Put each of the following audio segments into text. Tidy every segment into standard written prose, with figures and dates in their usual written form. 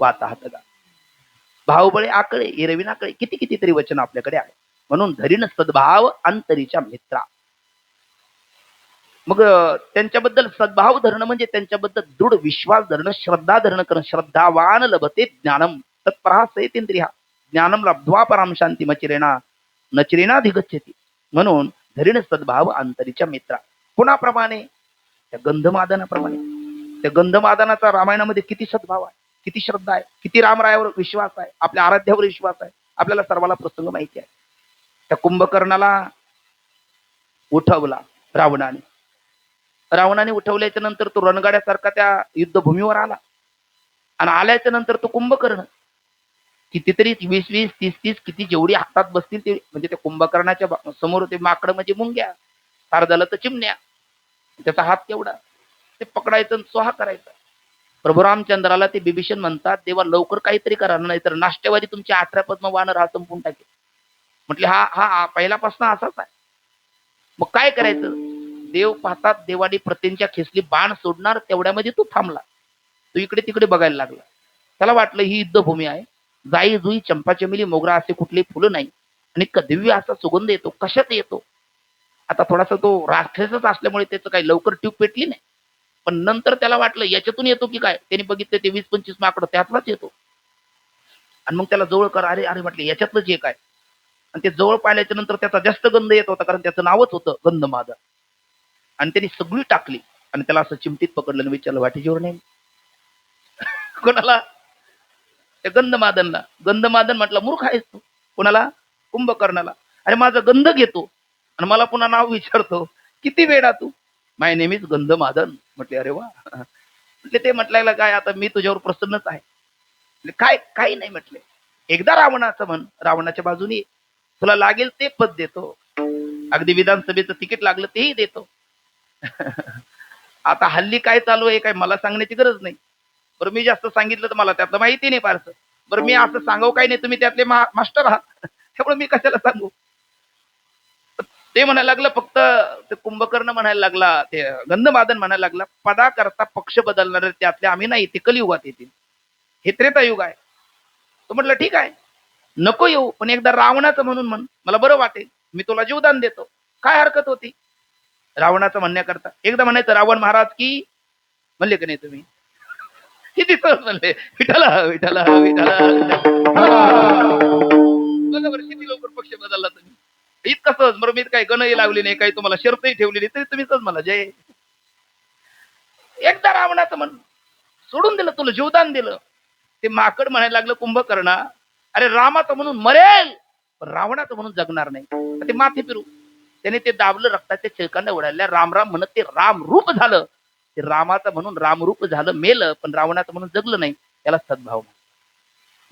वाता हातगा. भावबळे आकळे एरवी नाकळे, किती कितीतरी वचन आपल्याकडे आहे. म्हणून धरीन सद्भाव अंतरीच्या मित्रा. मग त्यांच्याबद्दल सद्भाव धरणं म्हणजे त्यांच्याबद्दल दृढ विश्वास धरणं, श्रद्धा धरणं करणं. श्रद्धावान लभते ज्ञानम तत्परासेतेंद्रिया ज्ञानम लब्ध्वा पराम शांती मचिरेणा नचिरेणाधिगच्छति. म्हणून धरीन सद्भाव अंतरीच्या मित्रा. कोणाप्रमाणे? त्या गंधमादनाप्रमाणे. त्या गंधमादनाचा रामायणामध्ये किती सद्भाव आहे, किती श्रद्धा आहे, किती रामरायावर विश्वास आहे, आपल्या आराध्यावर विश्वास आहे. आपल्याला सर्वाला प्रसंग माहिती आहे. त्या कुंभकर्णाला उठवला रावणाने. रावणाने उठवल्याच्या नंतर तो रणगाड्यासारखा त्या युद्धभूमीवर आला. आणि आल्याच्या नंतर तो कुंभकर्ण कितीतरी 20-20, 30-30 किती जेवढी हातात बसतील ते, म्हणजे त्या कुंभकर्णाच्या समोर ते माकडं म्हणजे मुंग्या, फार झालं तर चिमण्या, त्याचा हात केवढा, ते पकडायचं आणि स्वाहा करायचं. प्रभू रामचंद्राला ते बिभीषण म्हणतात, देवा लवकर काहीतरी करा, नाही तर नाष्ट्यवादी तुमची 18 पद्म वानर हा संपून टाकेल. म्हटले हा हा पहिल्यापासून असाच आहे. मग काय करायचं? देव पाहतात, देवाने प्रत्येच्या खेसली बाण सोडणार, तेवढ्यामध्ये तो थांबला. तो इकडे तिकडे बघायला लागला. त्याला वाटलं ही युद्धभूमी आहे, जाई जुई चंपा चमेली मोगरा असे कुठले फुलं नाही, आणि दिव्य असा सुगंध येतो. कशात येतो? आता थोडासा तो राक्षसच असल्यामुळे त्याचं काही लवकर ट्यूब पेटली नाही, पण नंतर त्याला वाटलं याच्यातून येतो की काय. त्याने बघितलं ते 20-25 माकडं त्यातलाच येतो. आणि मग त्याला जवळ कर, अरे अरे म्हटलं याच्यातलंच एक आहे. आणि ते जवळ पाहिल्याच्या नंतर त्याचा जास्त गंध येत होता, कारण त्याचं नावच होतं गंधमादन. आणि त्यांनी सगळी टाकली आणि त्याला असं चिमटीत पकडलं आणि विचारलं वाटेजीवर नाही. कोणाला? त्या गंधमादनला. गंधमादन म्हटलं मूर्ख आहेस तू. कोणाला? कुंभकर्णाला. अरे माझा गंध घेतो आणि मला पुन्हा नाव विचारतो, किती वेळा तू. माय नेम इज गंधमादन. म्हटले अरे वा. म्हटले ते म्हटल्याला काय, आता मी तुझ्यावर प्रसन्नच आहे. काय काही नाही म्हटले, एकदा रावणाचं म्हण, रावणाच्या बाजूने तुला लागेल ते पद देतो, अगदी विधानसभेचं तिकीट लागलं तेही देतो. आता हल्ली काय चालू आहे काय मला सांगण्याची गरज नाही. बरं मी जास्त सांगितलं तर मला त्यातलं माहिती नाही फारसं. बरं मी असं सांगू काही नाही, तुम्ही त्यातले मास्टर आहात, त्यामुळे मी कशाला सांगू. ते म्हणायला लागलं, फक्त ते कुंभकर्ण म्हणायला लागला, ते गंधमादन म्हणायला लागला, पदा करता पक्ष बदलणार त्यातले आम्ही नाही, ते कलियुगात येतील, हे त्रेतायुग आहे. तो म्हटलं ठीक आहे, नको येऊ, पण एकदा रावणाचं म्हणून म्हण, मला बरं वाटेल, मी तुला जीवदान देतो. काय हरकत होती रावणाचं म्हणण्याकरता? एकदा म्हणायचं रावण महाराज की, म्हणले की नाही तुम्ही? किती सहज म्हणले, विठाला विठाला विठाला. बघा बरं किती लवकर पक्ष बदलला तुम्ही. इतकं सहज. बरं मी काही गणही लावली नाही, काही तुम्हाला शर्तही ठेवली नाही, तरी तुम्ही सहज मला जय. एकदा रावणाचं म्हण सोडून दिलं, तुला जीवदान दिलं. ते माकड म्हणायला लागलं कुंभकर्णा, अरे रामाचं म्हणून मरेल, पण रावणाचं म्हणून जगणार नाही. ते माथे फिरू. त्याने ते दाबलं, रक्ताच्या चिळकांना उडाल्या. राम राम म्हणत ते राम रूप झालं. ते रामाचं म्हणून रामरूप झालं, मेलं, पण रावणाचं म्हणून जगलं नाही. त्याला सद्भाव.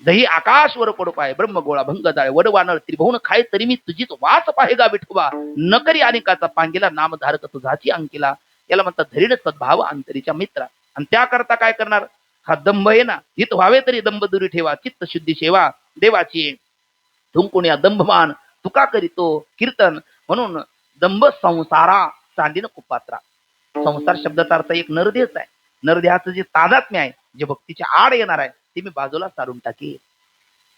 जही आकाशवर पडू पाय, ब्रह्मगोळा भंग जाळे, वडवानळ त्रिभुवन खाय, तरी मी तुझीच वास पाहेगा विठोबा, न करी अनेकाचा पांगिला, नामधारक तुझाची अंकिला. याला म्हणतात धरीड सद्भाव अंतरीच्या मित्रा. आणि त्याकरता काय करणार? हा दंभ आहे ना, हित व्हावे तरी दंभ दुरी ठेवा, चित्त शुद्धी सेवा देवाची. तुमकुण्या दंभमान तुका करीतो कीर्तन. म्हणून दंभ संसारा चांदीन कुपात्रा. संसार शब्दाचा अर्थ एक नरदेहच आहे. नरदेहाचं जे तादात्म्य आहे, जे भक्तीच्या आड येणार आहे, ते मी बाजूला सारून टाकेल.